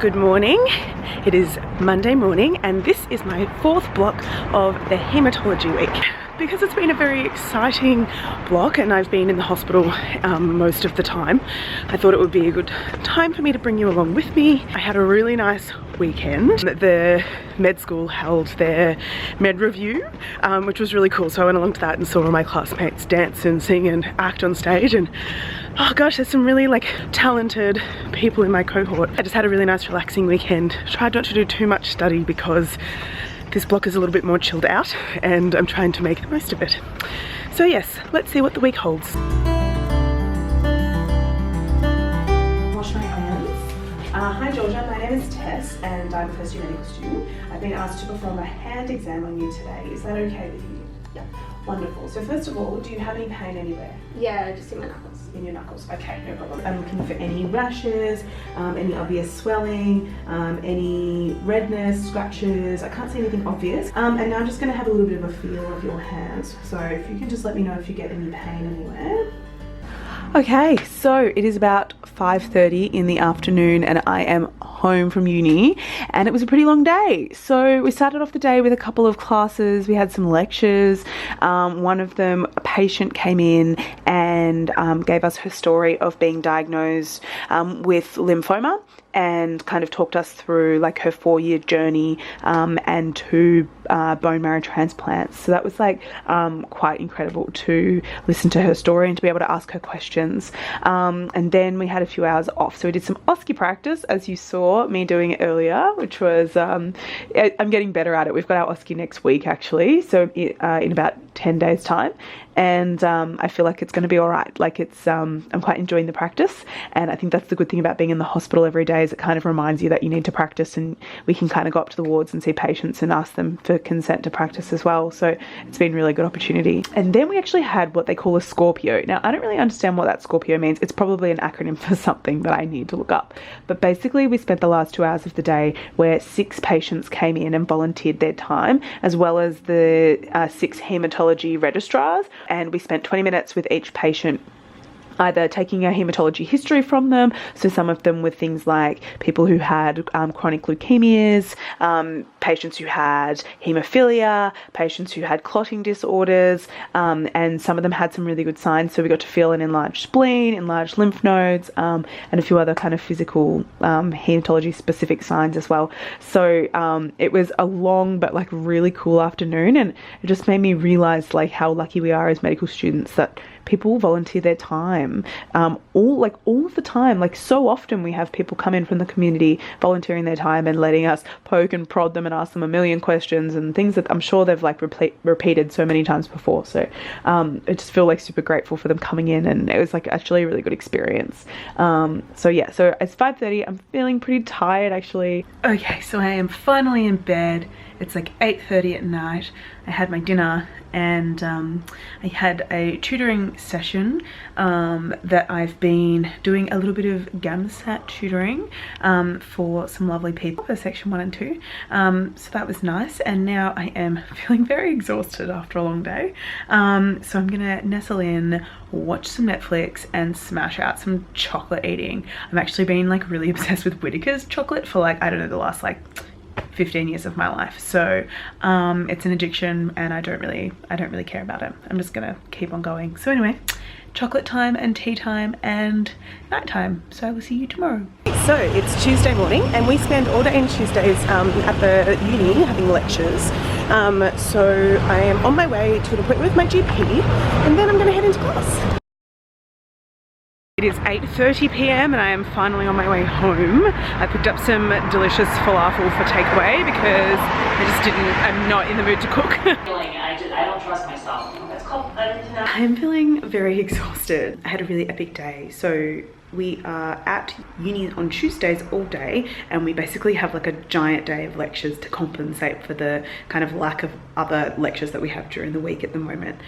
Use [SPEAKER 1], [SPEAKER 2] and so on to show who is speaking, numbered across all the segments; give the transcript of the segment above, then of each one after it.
[SPEAKER 1] Good morning. It is Monday morning and this is my fourth block of the Haematology week. Because it's been a very exciting block and I've been in the hospital most of the time, I thought it would be a good time for me to bring you along with me. I had a really nice weekend. The med school held their med review, which was really cool. So I went along to that and saw all my classmates dance and sing and act on stage, and oh gosh, there's some really talented people in my cohort. I just had a really nice relaxing weekend. Tried not to do too much study because this block is a little bit more chilled out and I'm trying to make the most of it. So yes, let's see what the week holds. Wash my hands. Hi Georgia, my name is Tess and I'm a first year medical student. I've been asked to perform a hand exam on you today. Is that okay with you?
[SPEAKER 2] Yeah.
[SPEAKER 1] Wonderful. So first of all, do you have any pain anywhere?
[SPEAKER 2] Yeah, just in my knuckles. In
[SPEAKER 1] your knuckles, okay, no problem. I'm looking for any rashes, any obvious swelling, any redness, scratches. I can't see anything obvious. And now I'm just going to have a little bit of a feel of your hands. So if you can just let me know if you get any pain anywhere. Okay, so it is about 5:30 in the afternoon and I am home from uni and it was a pretty long day. So we started off the day with a couple of classes. We had some lectures. One of them, a patient came in and gave us her story of being diagnosed with lymphoma and kind of talked us through her 4-year journey and 2 bone marrow transplants. So that was quite incredible to listen to her story and to be able to ask her questions. And then we had a few hours off. So we did some OSCE practice, as you saw me doing it earlier, which was, I'm getting better at it. We've got our OSCE next week actually, so in about 10 days time. And I feel like it's going to be all right. I'm quite enjoying the practice, and I think that's the good thing about being in the hospital every day, is it kind of reminds you that you need to practice, and we can kind of go up to the wards and see patients and ask them for consent to practice as well. So it's been a really good opportunity. And then we actually had what they call a Scorpio. Now I don't really understand what that Scorpio means. It's probably an acronym for something that I need to look up. But basically we spent the last 2 hours of the day where 6 patients came in and volunteered their time, as well as the 6 haematology registrars. And we spent 20 minutes with each patient, either taking a haematology history from them, so some of them with things like people who had chronic leukemias, patients who had haemophilia, patients who had clotting disorders, and some of them had some really good signs. So we got to feel an enlarged spleen, enlarged lymph nodes, and a few other kind of physical haematology specific signs as well. So it was a long but really cool afternoon, and it just made me realize how lucky we are as medical students that people volunteer their time all of the time. So often we have people come in from the community volunteering their time and letting us poke and prod them and ask them a million questions and things that I'm sure they've repeated so many times before. So I just feel super grateful for them coming in, and it was actually a really good experience. So yeah, so it's 5:30. I'm feeling pretty tired actually. Okay, so I am finally in bed. It's 8:30 at night. I had my dinner and I had a tutoring session that I've been doing a little bit of GAMSAT tutoring for some lovely people for section 1 and 2. So that was nice, and now I am feeling very exhausted after a long day. So I'm gonna nestle in, watch some Netflix and smash out some chocolate eating. I've actually been really obsessed with Whittaker's chocolate for I don't know, the last 15 years of my life. So it's an addiction and I don't really care about it. I'm just gonna keep on going. So anyway, chocolate time and tea time and night time. So I will see you tomorrow. So it's Tuesday morning and we spend all day on Tuesdays at the uni having lectures. So I am on my way to an appointment with my GP and then I'm gonna head into class. It is 8:30 p.m. and I am finally on my way home. I picked up some delicious falafel for takeaway because I'm not in the mood to cook.
[SPEAKER 3] I don't trust myself. That's called
[SPEAKER 1] I am feeling very exhausted. I had a really epic day. So we are at uni on Tuesdays all day and we basically have a giant day of lectures to compensate for the kind of lack of other lectures that we have during the week at the moment.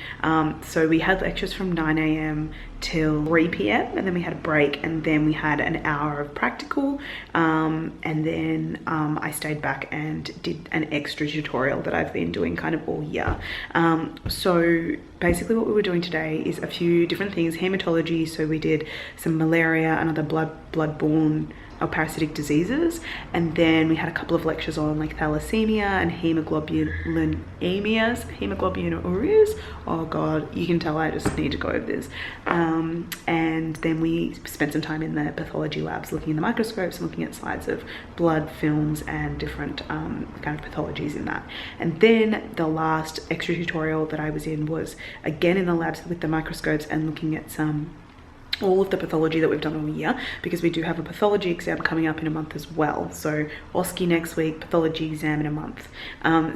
[SPEAKER 1] So we had lectures from 9 a.m. till 3 p.m. and then we had a break and then we had an hour of practical and then I stayed back and did an extra tutorial that I've been doing kind of all year. So basically what we were doing today is a few different things. Haematology, so we did some malaria malaria and other bloodborne or parasitic diseases, and then we had a couple of lectures on like thalassemia and hemoglobinuria. Oh god, you can tell I just need to go over this. And then we spent some time in the pathology labs looking in the microscopes and looking at slides of blood films and different kind of pathologies in that. And then the last extra tutorial that I was in was again in the labs with the microscopes and looking at all of the pathology that we've done all year, because we do have a pathology exam coming up in a month as well. So OSCE next week, pathology exam in a month.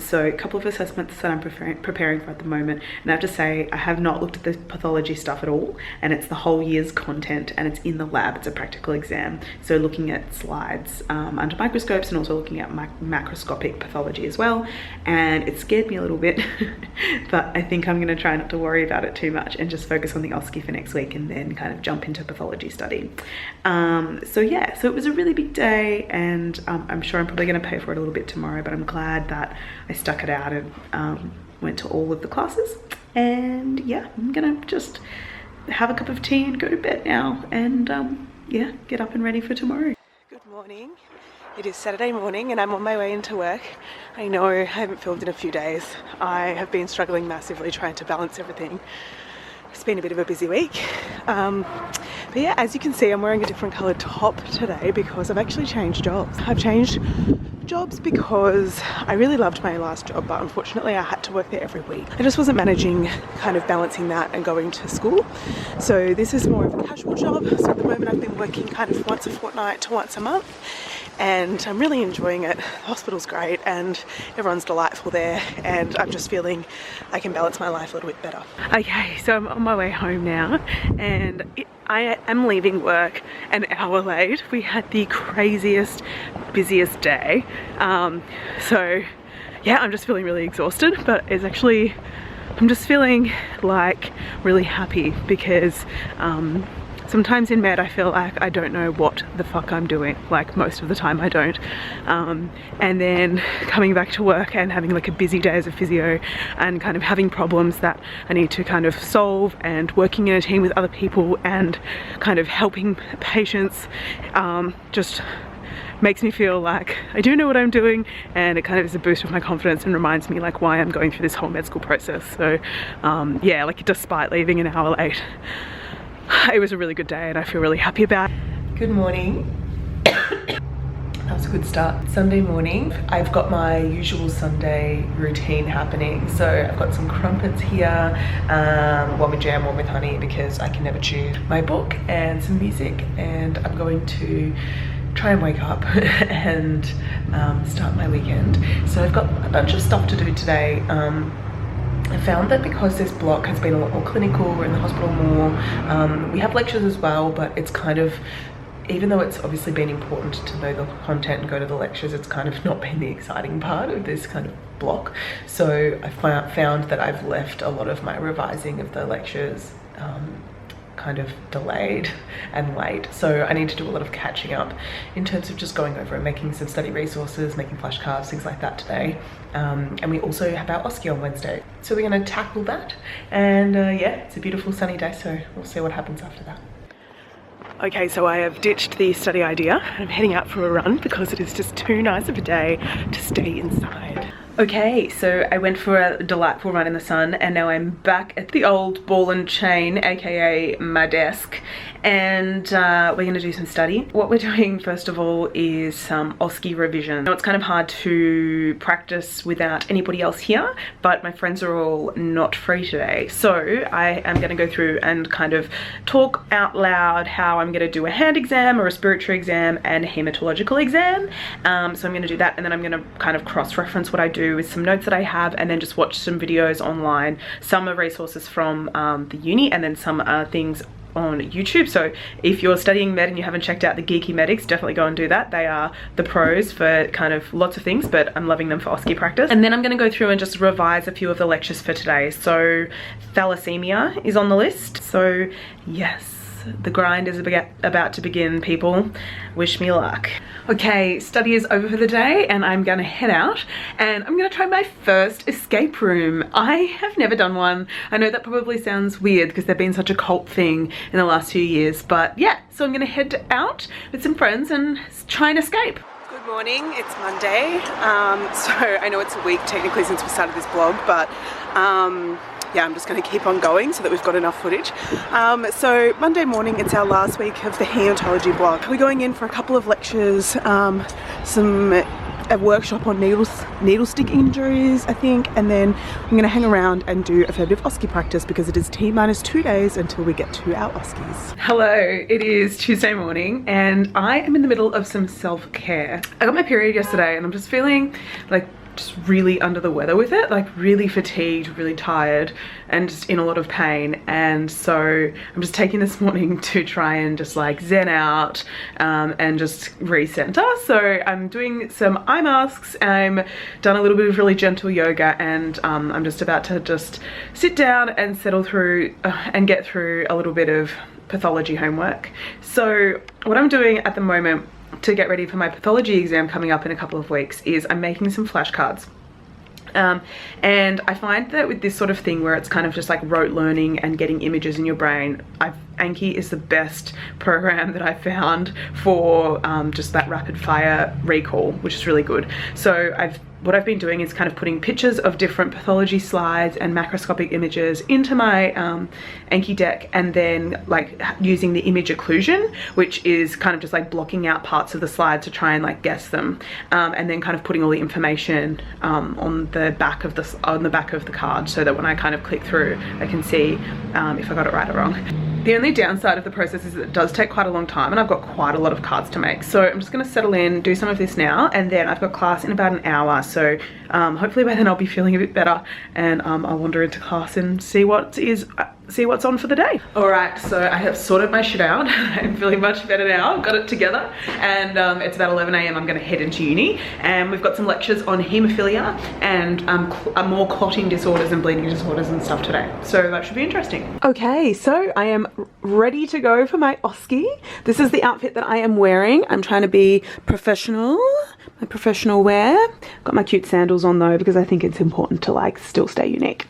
[SPEAKER 1] So a couple of assessments that I'm preparing for at the moment, and I have to say I have not looked at the pathology stuff at all, and it's the whole year's content and it's in the lab. It's a practical exam, so looking at slides under microscopes and also looking at macroscopic pathology as well, and it scared me a little bit but I think I'm going to try not to worry about it too much and just focus on the OSCE for next week and then kind of jump into pathology study. So yeah, so it was a really big day, and I'm sure I'm probably going to pay for it a little bit tomorrow, but I'm glad that I stuck it out and went to all of the classes. And yeah, I'm gonna just have a cup of tea and go to bed now, and yeah, get up and ready for tomorrow. Good morning. It is Saturday morning and I'm on my way into work. I know I haven't filmed in a few days. I have been struggling massively trying to balance everything. It's been a bit of a busy week. But yeah, as you can see, I'm wearing a different coloured top today because I've actually changed jobs. I've changed jobs because I really loved my last job, but unfortunately I had to work there every week. I just wasn't managing kind of balancing that and going to school. So this is more of a casual job. So at the moment I've been working kind of once a fortnight to once a month, and I'm really enjoying it. The hospital's great and everyone's delightful there, and I'm just feeling I can balance my life a little bit better. Okay, so I'm on my way home now, and I am leaving work an hour late. We had the craziest, busiest day. So yeah, I'm just feeling really exhausted, but it's actually, I'm just feeling like really happy because sometimes in med I feel like I don't know what the fuck I'm doing, like most of the time I don't. And then coming back to work and having like a busy day as a physio and kind of having problems that I need to kind of solve, and working in a team with other people and kind of helping patients just makes me feel like I do know what I'm doing, and it kind of is a boost of my confidence and reminds me like why I'm going through this whole med school process. So yeah, like despite leaving an hour late, it was a really good day and I feel really happy about it.
[SPEAKER 4] Good morning. That was a good start. Sunday morning. I've got my usual Sunday routine happening. So I've got some crumpets here, one with jam, one with honey because I can never choose. My book and some music, and I'm going to try and wake up and start my weekend. So I've got a bunch of stuff to do today. I found that because this block has been a lot more clinical, we're in the hospital more, we have lectures as well, but it's kind of, even though it's obviously been important to know the content and go to the lectures, it's kind of not been the exciting part of this kind of block. So I found that I've left a lot of my revising of the lectures kind of delayed and late, so I need to do a lot of catching up in terms of just going over and making some study resources, making flashcards, things like that today. And we also have our OSCE on Wednesday, so we're going to tackle that, and yeah, it's a beautiful sunny day, so we'll see what happens after that.
[SPEAKER 1] Okay, so I have ditched the study idea. I'm heading out for a run because it is just too nice of a day to stay inside. Okay, so I went for a delightful run in the sun, and now I'm back at the old ball and chain, aka my desk, and we're going to do some study. What we're doing first of all is some OSCE revision. Now it's kind of hard to practice without anybody else here, but my friends are all not free today, so I am going to go through and kind of talk out loud how I'm going to do a hand exam, a respiratory exam, and a hematological exam. So I'm going to do that, and then I'm going to kind of cross-reference what I do with some notes that I have, and then just watch some videos online. Some are resources from the uni, and then some are things on YouTube. So if you're studying med and you haven't checked out the Geeky Medics, definitely go and do that. They are the pros for kind of lots of things, but I'm loving them for OSCE practice. And then I'm going to go through and just revise a few of the lectures for today. So thalassemia is on the list. So yes,
[SPEAKER 4] The grind is about to begin, people. Wish me luck. Okay, study is over for the day and I'm gonna head out and I'm gonna try my first escape room. I have never done one. I know that probably sounds weird because they've been such a cult thing in the last few years, but yeah, so I'm gonna head out with some friends and try and escape. Good morning, it's Monday. So I know it's a week technically since we started this vlog, but yeah, I'm just going to keep on going so that we've got enough footage. So Monday morning, it's our last week of the Haematology block. We're going in for a couple of lectures, a workshop on needle stick injuries, I think, and then I'm going to hang around and do a fair bit of OSCE practice because it is T-2 days until we get to our OSCEs. Hello, it is Tuesday morning and I am in the middle of some self-care. I got my period yesterday and I'm just feeling like just really under the weather with it, like really fatigued, really tired and just in a lot of pain. And so I'm just taking this morning to try and just like zen out and just recenter. So I'm doing some eye masks, I'm done a little bit of really gentle yoga, and I'm just about to just sit down and settle through and get through a little bit of pathology homework. So what I'm doing at the moment to get ready for my pathology exam coming up in a couple of weeks is I'm making some flashcards. And I find that with this sort of thing where it's kind of just like rote learning and getting images in your brain, Anki is the best program that I found for just that rapid fire recall, which is really good. So what I've been doing is kind of putting pictures of different pathology slides and macroscopic images into my Anki deck, and then like using the image occlusion, which is kind of just like blocking out parts of the slide to try and like guess them, and then kind of putting all the information on the back of the card, so that when I kind of click through, I can see if I got it right or wrong. The only downside of the process is that it does take quite a long time and I've got quite a lot of cards to make. So I'm just going to settle in, do some of this now, and then I've got class in about an hour. So hopefully by then I'll be feeling a bit better and I'll wander into class and see what's on for the day. All right, so I have sorted my shit out. I'm feeling much better now, got it together, and it's about 11 AM. I'm gonna head into uni, and we've got some lectures on haemophilia and more clotting disorders and bleeding disorders and stuff today. So that should be interesting. Okay, so I am ready to go for my OSCE. This is the outfit that I am wearing. I'm trying to be professional, my professional wear. Got my cute sandals on though, because I think it's important to like still stay unique.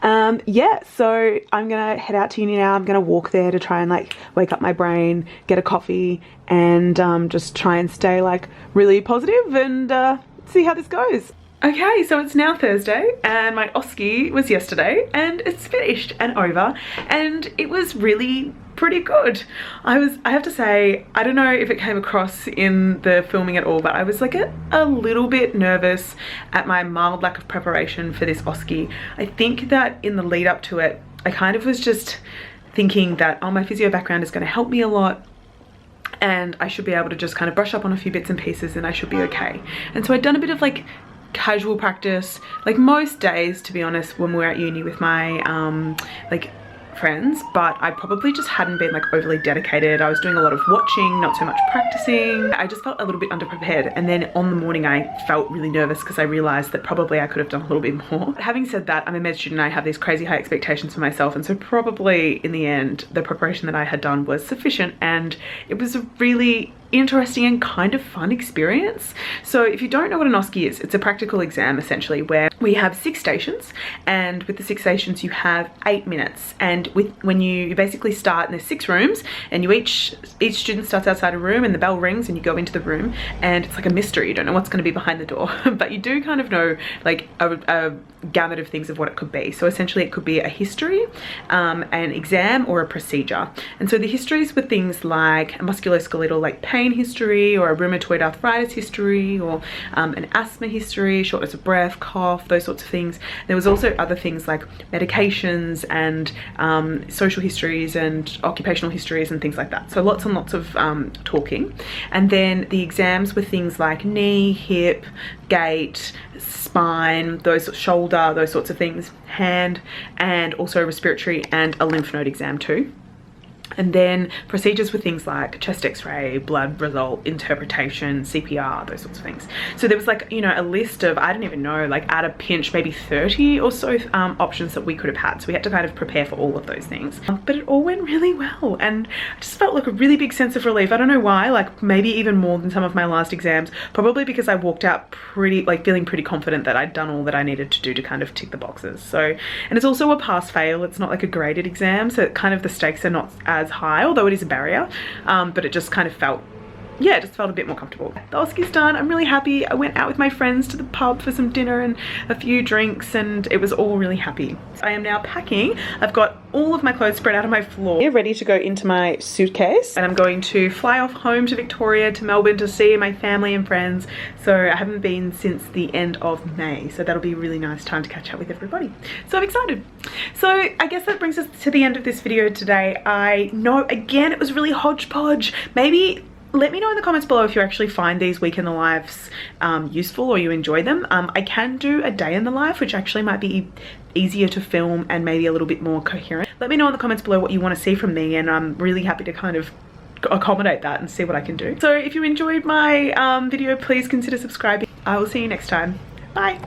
[SPEAKER 4] Yeah, so I'm gonna head out to uni now. I'm gonna walk there to try and like wake up my brain, get a coffee, and just try and stay like really positive and see how this goes. Okay, so it's now Thursday and my OSCE was yesterday and it's finished and over, and it was really pretty good. I have to say, I don't know if it came across in the filming at all, but I was like a little bit nervous at my mild lack of preparation for this OSCE. I think that in the lead up to it, I kind of was just thinking that, oh, my physio background is going to help me a lot and I should be able to just kind of brush up on a few bits and pieces and I should be okay. And so I'd done a bit of like casual practice, like most days to be honest, when we're at uni with my like friends, but I probably just hadn't been like overly dedicated. I was doing a lot of watching, not so much practicing. I just felt a little bit underprepared, and then on the morning I felt really nervous because I realized that probably I could have done a little bit more. But having said that, I'm a med student, I have these crazy high expectations for myself, and so probably in the end the preparation that I had done was sufficient, and it was a really interesting and kind of fun experience. So if you don't know what an OSCE is, it's a practical exam essentially where we have 6 stations, and with the 6 stations you have 8 minutes, and when you basically start, and there's 6 rooms, and each student starts outside a room and the bell rings and you go into the room, and it's like a mystery. You don't know what's going to be behind the door but you do kind of know like a gamut of things of what it could be. So essentially it could be a history, an exam, or a procedure. And so the histories were things like a musculoskeletal like pain history, or a rheumatoid arthritis history, or an asthma history, shortness of breath, cough, those sorts of things. There was also other things like medications and social histories and occupational histories and things like that. So lots and lots of talking. And then the exams were things like knee, hip, gait, spine, shoulder, those sorts of things, hand, and also respiratory and a lymph node exam too. And then procedures with things like chest x-ray, blood result, interpretation, CPR, those sorts of things. So there was like, you know, a list of, I don't even know, like at a pinch, maybe 30 or so options that we could have had. So we had to kind of prepare for all of those things. But it all went really well. And I just felt like a really big sense of relief. I don't know why, like maybe even more than some of my last exams, probably because I walked out pretty, like feeling pretty confident that I'd done all that I needed to do to kind of tick the boxes. So, and it's also a pass fail. It's not like a graded exam. So kind of the stakes are not as high, although it is a barrier, but it just kind of felt, yeah, it just felt a bit more comfortable. The OSCE's done. I'm really happy. I went out with my friends to the pub for some dinner and a few drinks, and it was all really happy. I am now packing. I've got all of my clothes spread out on my floor, ready to go into my suitcase, and I'm going to fly off home to Victoria, to Melbourne, to see my family and friends. So I haven't been since the end of May, so that'll be a really nice time to catch up with everybody. So I'm excited. So I guess that brings us to the end of this video today. I know, again, it was really hodgepodge. Maybe let me know in the comments below if you actually find these week in the lives useful or you enjoy them. I can do a day in the life, which actually might be easier to film and maybe a little bit more coherent. Let me know in the comments below what you want to see from me, and I'm really happy to kind of accommodate that and see what I can do. So if you enjoyed my video, please consider subscribing. I will see you next time. Bye.